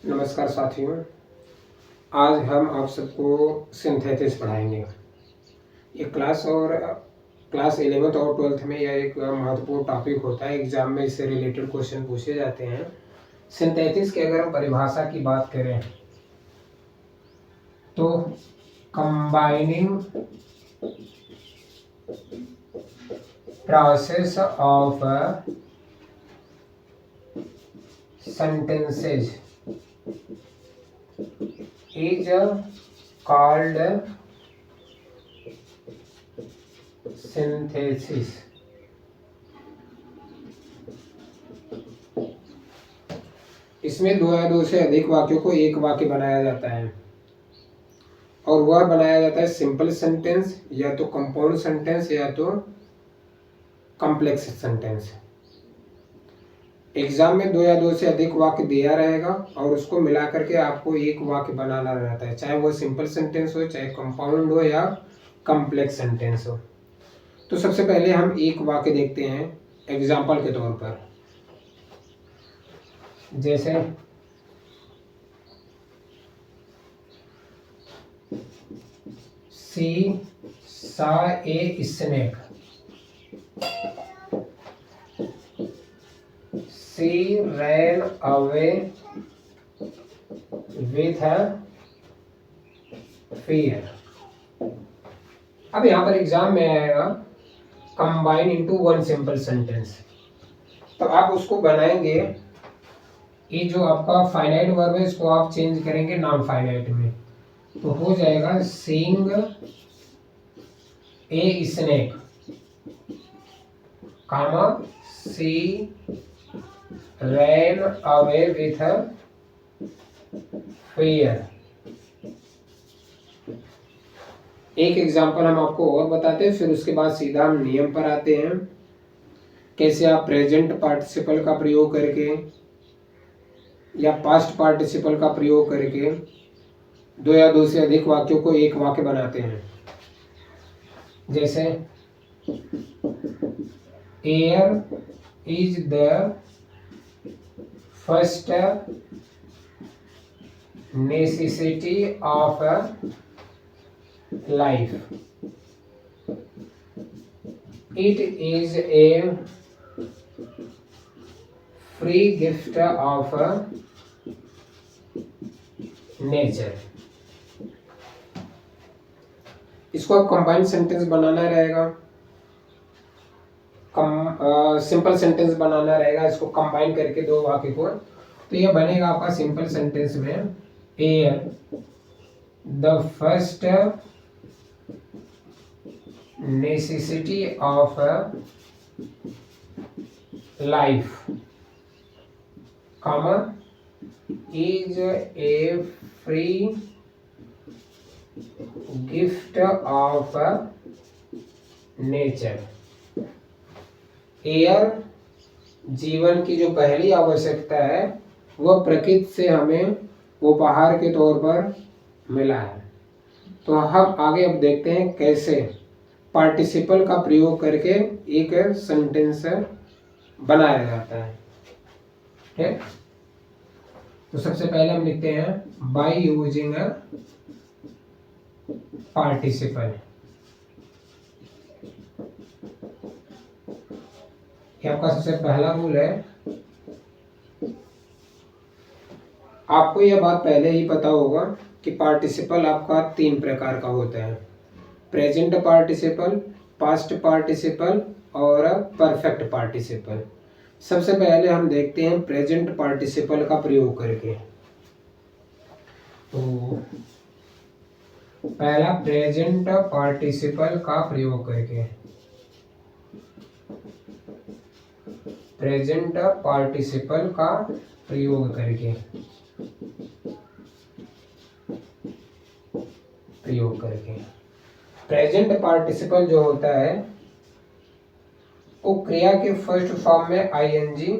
नमस्कार साथियों, आज हम आप सबको सिंथेसिस पढ़ाएंगे। ये क्लास 11th और 12th में यह एक महत्वपूर्ण टॉपिक होता है। एग्जाम में इससे रिलेटेड क्वेश्चन पूछे जाते हैं। सिंथेसिस की अगर हम परिभाषा की बात करें तो combining process of sentences is called synthesis। इसमें दो या दो से अधिक वाक्यों को एक वाक्य बनाया जाता है और वह बनाया जाता है सिंपल सेंटेंस या तो कंपाउंड सेंटेंस या तो कॉम्प्लेक्स सेंटेंस। एग्जाम में दो या दो से अधिक वाक्य दिया रहेगा और उसको मिला करके आपको एक वाक्य बनाना रहता है, चाहे वो सिंपल सेंटेंस हो, चाहे कंपाउंड हो या कॉम्प्लेक्स सेंटेंस हो। तो सबसे पहले हम एक वाक्य देखते हैं एग्जाम्पल के तौर पर। जैसे सी सा a snake, She ran away with her fear। अब यहाँ पर एग्जाम में आएगा combine into one simple sentence, तो आप उसको बनाएंगे। ये जो आपका फाइनाइट वर्ब है इसको आप चेंज करेंगे नॉन फाइनाइट में, तो हो जाएगा seeing a snake comma she ran away with her fear। एक एग्जाम्पल हम आपको और बताते हैं, फिर उसके बाद सीधा हम नियम पर आते हैं। कैसे आप प्रेजेंट पार्टिसिपल का प्रयोग करके या पास्ट पार्टिसिपल का प्रयोग करके दो या दो से अधिक वाक्यों को एक वाक्य बनाते हैं। जैसे air is the first necessity of life। It is a free gift of nature। इसको आप कंबाइंड सेंटेंस बनाना रहेगा, सिंपल सेंटेंस बनाना रहेगा। इसको कंबाइन करके दो वाक्य को, तो ये बनेगा आपका सिंपल सेंटेंस में air the first necessity of life comma is a free gift of nature. Air जीवन की जो पहली आवश्यकता है वह प्रकृति से हमें उपहार के तौर पर मिला है। तो हम आगे अब देखते हैं कैसे पार्टिसिपल का प्रयोग करके एक सेंटेंस बनाया जाता है। ठीक, तो सबसे पहले हम लिखते हैं बाय यूजिंग अ पार्टिसिपल। आपका सबसे पहला रूल है। आपको यह बात पहले ही पता होगा कि पार्टिसिपल आपका तीन प्रकार का होता है, प्रेजेंट पार्टिसिपल, पास्ट पार्टिसिपल और परफेक्ट पार्टिसिपल। सबसे पहले हम देखते हैं प्रेजेंट पार्टिसिपल का प्रयोग करके। तो पहला प्रेजेंट पार्टिसिपल का प्रयोग करके, प्रेजेंट पार्टिसिपल का प्रयोग करके प्रेजेंट पार्टिसिपल जो होता है वो क्रिया के फर्स्ट फॉर्म में आईएनजी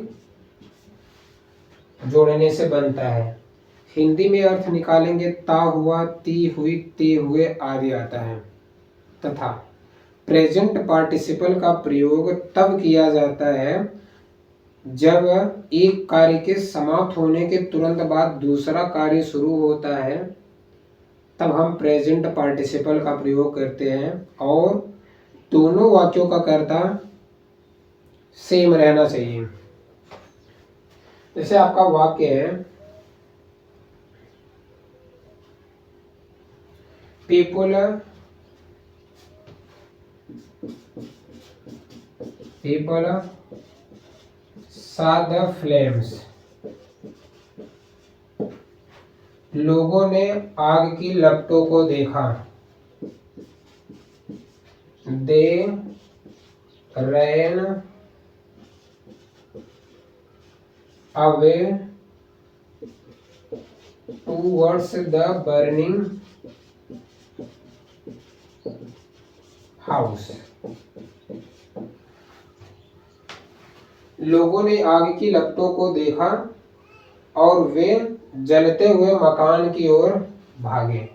जोड़ने से बनता है। हिंदी में अर्थ निकालेंगे ता हुआ, ती हुई, ते हुए आदि आता है। तथा प्रेजेंट पार्टिसिपल का प्रयोग तब किया जाता है जब एक कार्य के समाप्त होने के तुरंत बाद दूसरा कार्य शुरू होता है तब हम प्रेजेंट पार्टिसिपल का प्रयोग करते हैं और दोनों वाक्यों का कर्ता सेम रहना चाहिए। जैसे आपका वाक्य है पीपल saw the flames, लोगों ने आग की लपटों को देखा। They ran away towards the burning house, लोगों ने आग की लपटों को देखा और वे जलते हुए मकान की ओर भागे।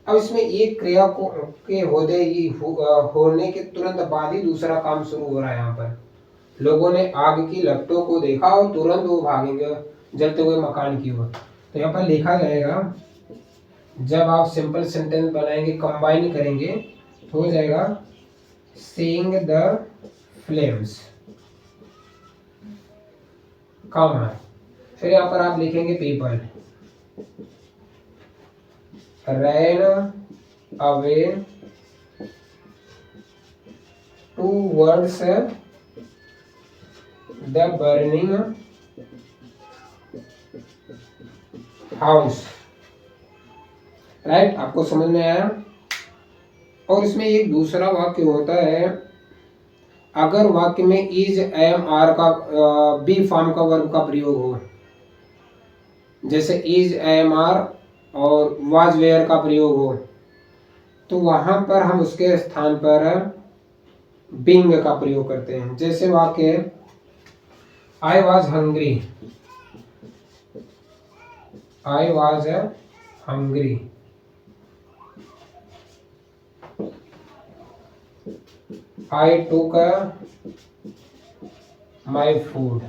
अब इसमें एक क्रिया को के होने के तुरंत बाद ही दूसरा काम शुरू हो रहा है। यहाँ पर लोगों ने आग की लपटों को देखा और तुरंत वो भागेंगे जलते हुए मकान की ओर। तो यहाँ पर लिखा जाएगा, जब आप सिंपल सेंटेंस बनाएंगे कंबाइन करेंगे तो हो जाएगा सीइंग द फ्लेम्स, कॉमा, फिर यहाँ पर आप लिखेंगे people ran away towards the burning house, right. आपको समझ में आया। और इसमें एक दूसरा वाक्य होता है, अगर वाक्य में इज एम आर का बी फॉर्म का वर्ब का प्रयोग हो, जैसे इज एम आर और वाज वेयर का प्रयोग हो, तो वहां पर हम उसके स्थान पर बीइंग का प्रयोग करते हैं। जैसे वाक्य I was hungry, I was hungry, I took my food.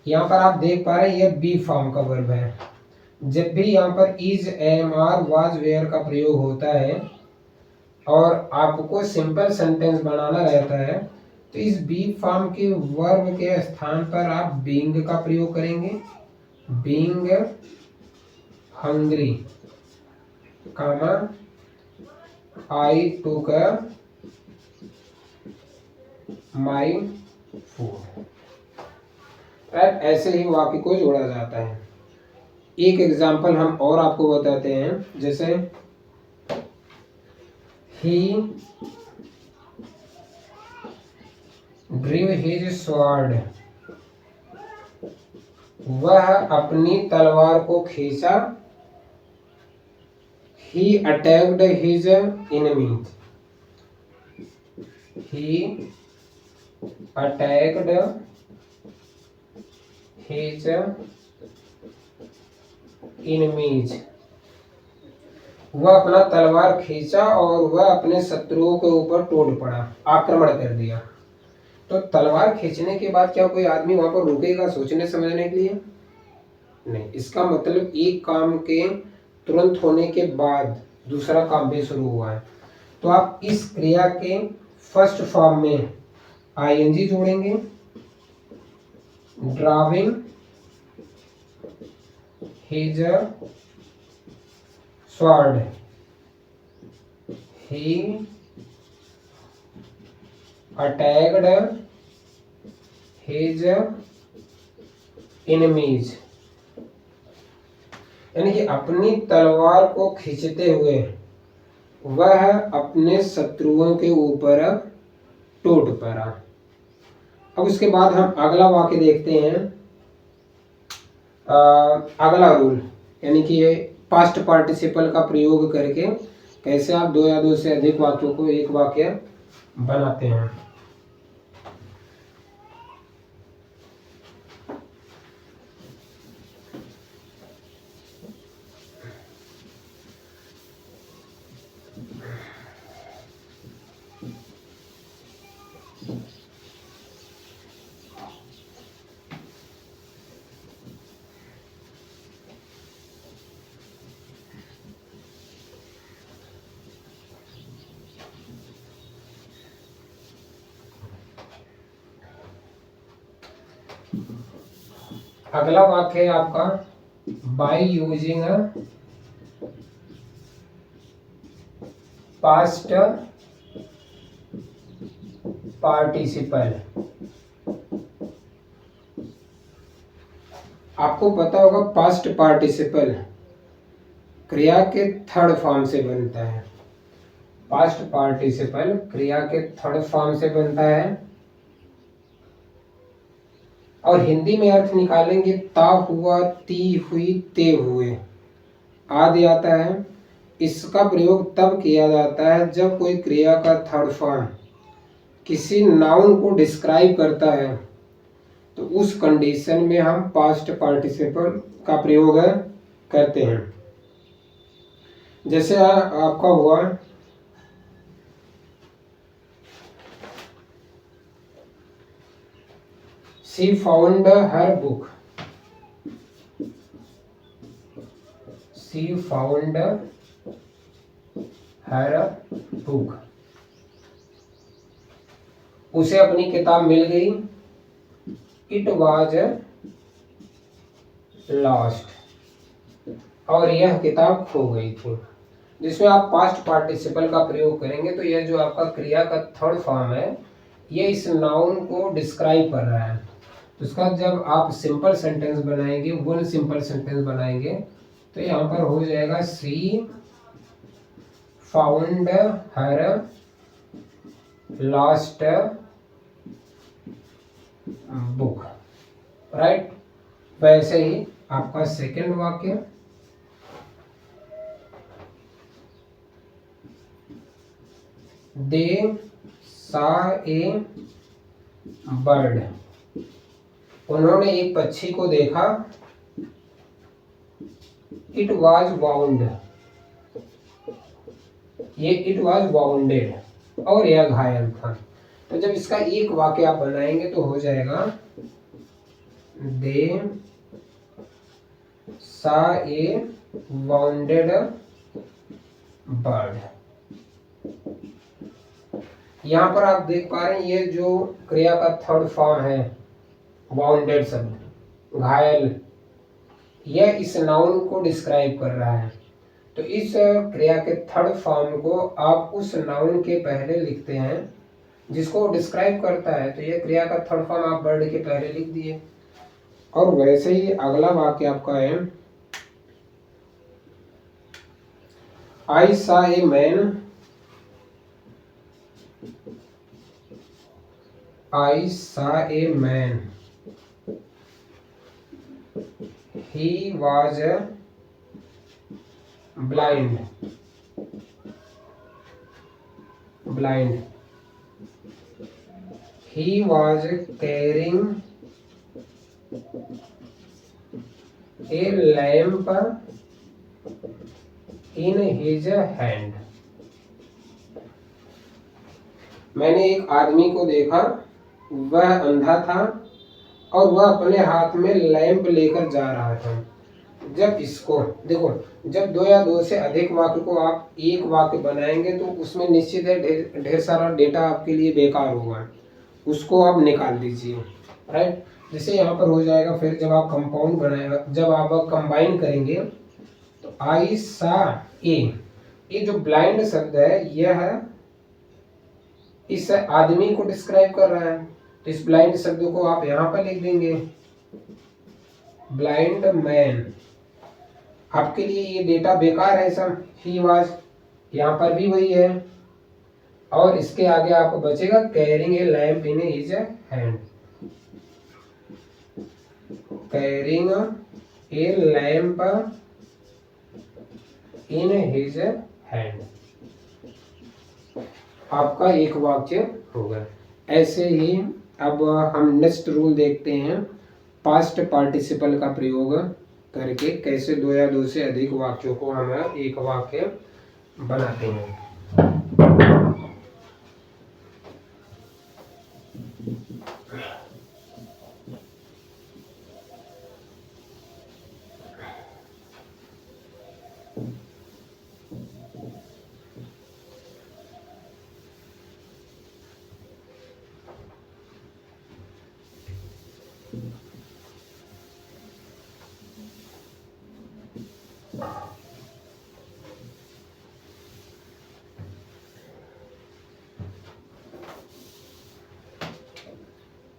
यहाँ पर आप देख पा रहे हैं यह बी फॉर्म का वर्ब है। जब भी यहाँ पर is am are was were का प्रयोग होता है और आपको सिंपल सेंटेंस बनाना रहता है तो इस बी फॉर्म के वर्ब के स्थान पर आप बीइंग का प्रयोग करेंगे, being hungry, comma I took my food, right. ऐसे ही वाक्य को जोड़ा जाता है। एक एग्जाम्पल हम और आपको बताते हैं, जैसे ही ड्रीव हिज स्वॉर्ड, वह अपनी तलवार को खींचा। ही अटैक्ड हिज एनिमी, ही अटैक्ड हिज enemies, वह अपना तलवार खींचा और वह अपने शत्रुओं के ऊपर टूट पड़ा, आक्रमण कर दिया। तो तलवार खींचने के बाद क्या कोई आदमी वहां पर रुकेगा सोचने समझने के लिए? नहीं। इसका मतलब एक काम के तुरंत होने के बाद दूसरा काम भी शुरू हुआ है। तो आप इस क्रिया के फर्स्ट फॉर्म में आईएनजी जोड़ेंगे, driving his sword, he attacked his enemies, यानी कि अपनी तलवार को खींचते हुए वह अपने शत्रुओं के ऊपर टूट पड़ा। अब उसके बाद हम अगला वाक्य देखते हैं। अगला रूल यानी कि ये पास्ट पार्टिसिपल का प्रयोग करके कैसे आप दो या दो से अधिक वाक्यों को एक वाक्य बनाते हैं। अगला वाक्य है आपका बाय यूजिंग पास्ट पार्टिसिपल। आपको पता होगा पास्ट पार्टिसिपल क्रिया के थर्ड फॉर्म से बनता है। पास्ट पार्टिसिपल क्रिया के थर्ड फॉर्म से बनता है और हिंदी में अर्थ निकालेंगे ता हुआ, ती हुई, ते हुए आदि आता है। इसका प्रयोग तब किया जाता है जब कोई क्रिया का थर्ड फॉर्म किसी नाउन को डिस्क्राइब करता है, तो उस कंडीशन में हम पास्ट पार्टिसिपल का प्रयोग करते हैं। जैसे आपका हुआ She found her book. She found her book. उसे अपनी किताब मिल गई। It was lost. और यह किताब खो गई थी। जिसमें आप पास्ट पार्टिसिपल का प्रयोग करेंगे तो यह जो आपका क्रिया का थर्ड फॉर्म है, ये इस नाउन को डिस्क्राइब कर रहा है। तो उसका जब आप सिंपल सेंटेंस बनाएंगे, वन सिंपल सेंटेंस बनाएंगे, तो यहाँ पर हो जाएगा she found her lost book, right. वैसे ही आपका सेकंड वाक्य दे सा ए बर्ड। उन्होंने एक पक्षी को देखा। It was wound. ये इट वॉज वाउंडेड और यह घायल था। तो जब इसका एक वाक्य आप बनाएंगे तो हो जाएगा दे सा ए वाउंडेड बर्ड। यहाँ पर आप देख पा रहे हैं ये जो क्रिया का थर्ड फॉर्म है वाउंडेड शब्द, घायल, यह इस नाउन को डिस्क्राइब कर रहा है। तो इस क्रिया के थर्ड फॉर्म को आप उस नाउन के पहले लिखते हैं जिसको डिस्क्राइब करता है। तो यह क्रिया का थर्ड फॉर्म आप बर्ड के पहले लिख दिए। और वैसे ही अगला वाक्य आपका है आई सा a man. I saw a man. He was blind. He was carrying a lamp in his hand. मैंने एक आदमी को देखा, वह अंधा था और वह अपने हाथ में लैंप लेकर जा रहा था। जब इसको देखो, जब दो या दो से अधिक वाक्य को आप एक वाक्य बनाएंगे तो उसमें निश्चित है ढेर सारा डेटा आपके लिए बेकार होगा, उसको आप निकाल दीजिए, राइट। जैसे यहाँ पर हो जाएगा, फिर जब आप कंपाउंड बनाएगा, जब आप कंबाइन करेंगे तो आई सा ए, ये जो ब्लाइंड शब्द है यह इस आदमी को डिस्क्राइब कर रहा है। तो इस ब्लाइंड शब्द को आप यहाँ पर लिख देंगे ब्लाइंड मैन। आपके लिए ये डेटा बेकार है सब। ही वाज, यहाँ पर भी वही है और इसके आगे आपको बचेगा carrying a lamp in his hand. Carrying a lamp in his hand आपका एक वाक्य होगा। ऐसे ही अब हम नेक्स्ट रूल देखते हैं, पास्ट पार्टिसिपल का प्रयोग करके कैसे दो या दो से अधिक वाक्यों को हम एक वाक्य बनाते हैं।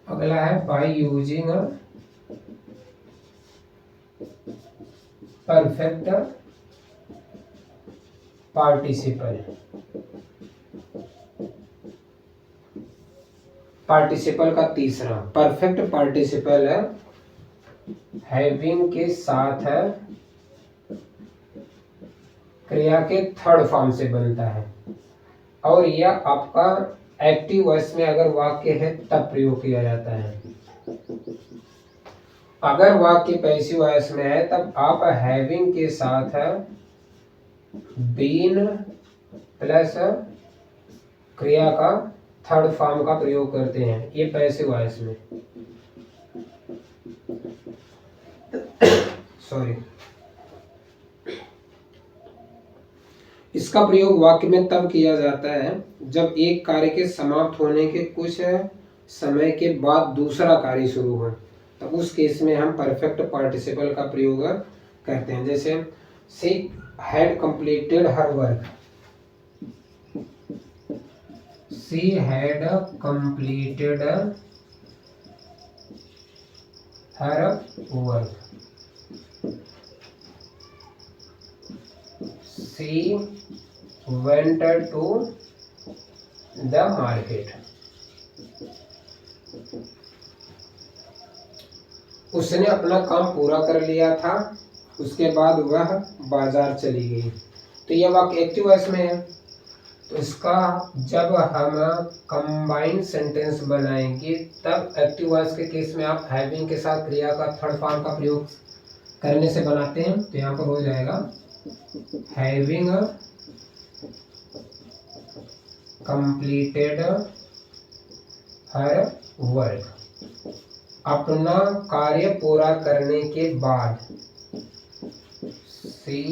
अगला है by using perfect participle. Participle का तीसरा परफेक्ट पार्टिसिपल है हैविंग के साथ है क्रिया के थर्ड फॉर्म से बनता है और यह आपका एक्टिव वॉइस में अगर वाक्य है तब प्रयोग किया जाता है। अगर वाक्य पैसिव वॉइस में है तब आप हैविंग के साथ बीन प्लस क्रिया का थर्ड फॉर्म का प्रयोग करते हैं, ये पैसिव वॉइस में। सॉरी, इसका प्रयोग वाक्य में तब किया जाता है जब एक कार्य के समाप्त होने के कुछ समय के बाद दूसरा कार्य शुरू हो, तब उस केस में हम परफेक्ट पार्टिसिपल का प्रयोग करते हैं। जैसे she had completed her work, she had completed her work, she went to the market, उसने अपना काम पूरा कर लिया था, उसके बाद वह बाजार चली गई। तो यह वाक्य एक्टिव वॉइस में है, तो इसका जब हम कंबाइंड सेंटेंस बनाएंगे तब एक्टिव वॉइस के केस में आप हैविंग के साथ क्रिया का थर्ड फॉर्म का प्रयोग करने से बनाते हैं। तो यहाँ पर हो जाएगा हैविंग कंप्लीटेड हर वर्क, अपना कार्य पूरा करने के बाद she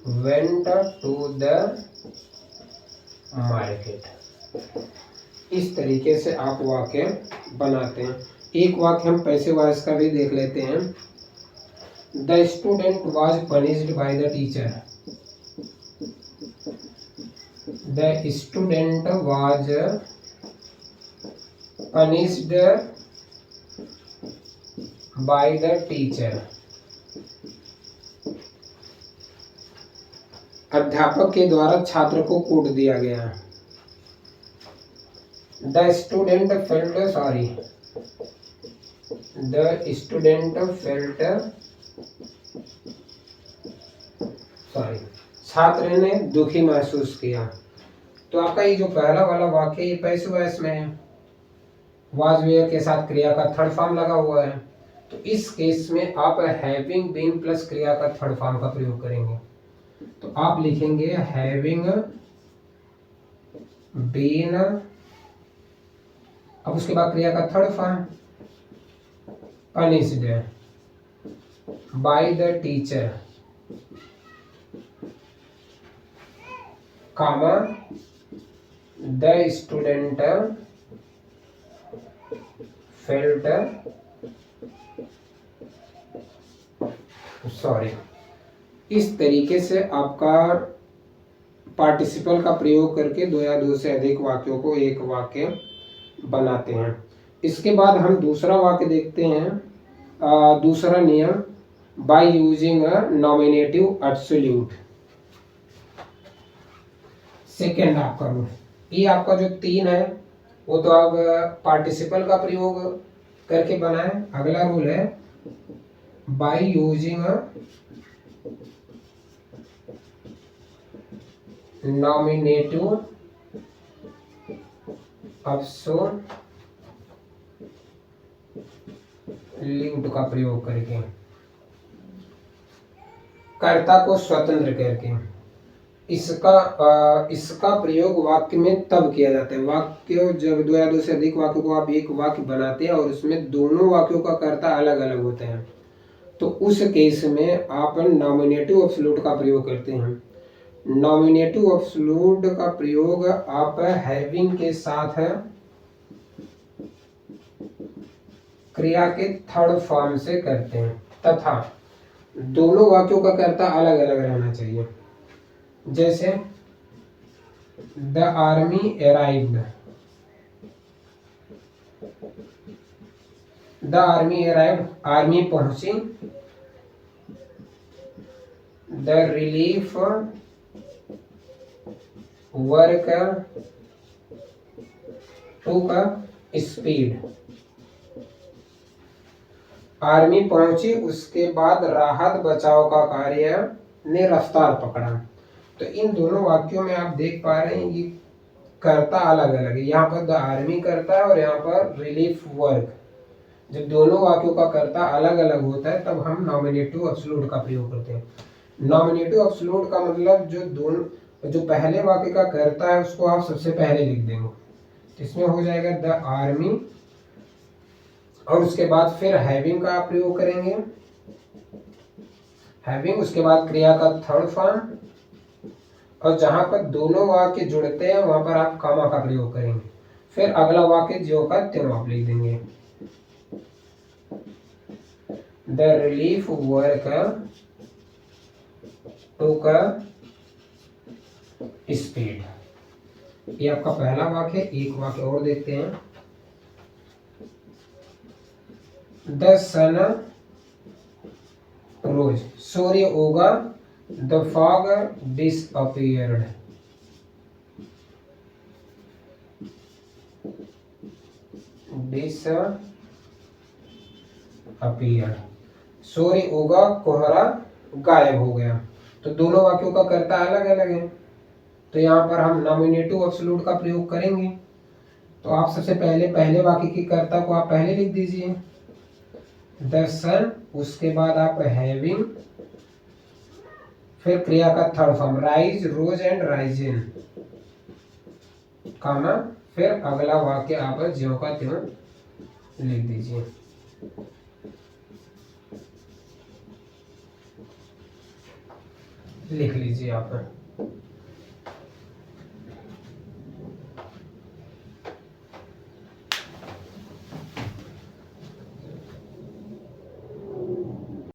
went to the market. इस तरीके से आप वाक्य बनाते हैं। एक वाक्य हम पैसिव वॉइस का भी देख लेते हैं। The student was punished by the teacher, the student was punished by the teacher, अध्यापक के द्वारा छात्र को कूट दिया गया। The student felt sorry, the student felt sorry, छात्र ने दुखी महसूस किया। तो आपका ये जो पहला वाला वाक्य ये पैसिव वॉइस में है, वाज वेयर के साथ क्रिया का थर्ड फॉर्म लगा हुआ है। तो इस केस में आप हैविंग बीन प्लस क्रिया का थर्ड फॉर्म का प्रयोग करेंगे। तो आप लिखेंगे हैविंग बीन, अब उसके बाद क्रिया का third form punished by the teacher, comma the student felt sorry. इस तरीके से आपका पार्टिसिपल का प्रयोग करके दो या दो से अधिक वाक्यों को एक वाक्य बनाते हैं। इसके बाद हम दूसरा वाक्य देखते हैं। दूसरा नियम by using nominative absolute. Second आपका रूल, ये आपका जो 3 है वो तो आप पार्टिसिपल का प्रयोग करके बनाए। अगला रूल है बाय यूजिंग नॉमिनेटिव एब्सोल्यूट का प्रयोग करके, कर्ता को स्वतंत्र करके। इसका प्रयोग वाक्य में तब किया जाता है, वाक्य जब दो या दो से अधिक वाक्यों को आप एक वाक्य बनाते हैं और उसमें दोनों वाक्यों का कर्ता अलग अलग होता है, तो उस केस में आप नॉमिनेटिव एब्सोल्यूट का प्रयोग करते हैं। नॉमिनेटिव एब्सोल्यूट का प्रयोग आप हैविंग के साथ क्रिया के थर्ड फॉर्म से करते हैं तथा दोनों वाक्यों का कर्ता अलग अलग रहना चाहिए। जैसे the army arrived, the army arrived, army पहुंची। द रिलीफ वर्क टूक स्पीड, आर्मी पहुंची उसके बाद राहत बचाव का कार्य ने रफ्तार पकड़ा। तो इन दोनों वाक्यों में आप देख पा रहे हैं ये कर्ता अलग अलग है। यहाँ पर द आर्मी करता है और यहाँ पर रिलीफ वर्क। जब दोनों वाक्यों का कर्ता अलग अलग होता है तब हम नॉमिनेटिव एब्सोल्यूट का प्रयोग करते हैं। नॉमिनेटिव एब्सोल्यूट का मतलब जो पहले वाक्य का कर्ता है उसको आप सबसे पहले लिख देंगे। इसमें हो जाएगा द आर्मी और उसके बाद फिर हैविंग का आप प्रयोग करेंगे, हैविंग, उसके बाद क्रिया का थर्ड फॉर्म, और जहां पर दोनों वाक्य जुड़ते हैं वहां पर आप कॉमा का प्रयोग करेंगे। फिर अगला वाक्य ज्यों का त्यों आप लिख देंगे। द रिलीफ वर्क टूक स्पीड। ये आपका पहला वाक्य। एक वाक्य और देखते हैं। द सन रोज, सूर्य उगा। द फॉग डिसअपीयर्ड, डिसअपीयर्ड, सूर्य उगा, कोहरा गायब हो गया। तो दोनों वाक्यों का कर्ता अलग अलग है, तो यहाँ पर हम नॉमिनेटिव एब्सोल्यूट का प्रयोग करेंगे। तो आप सबसे पहले वाक्य की कर्ता को आप पहले लिख दीजिए, द सन, उसके बाद आप हैविंग, फिर क्रिया का third form rise, rose and risen, comma, फिर अगला वाक्य आप ज्यों का त्यों लिख दीजिए। लिख लीजिए आप।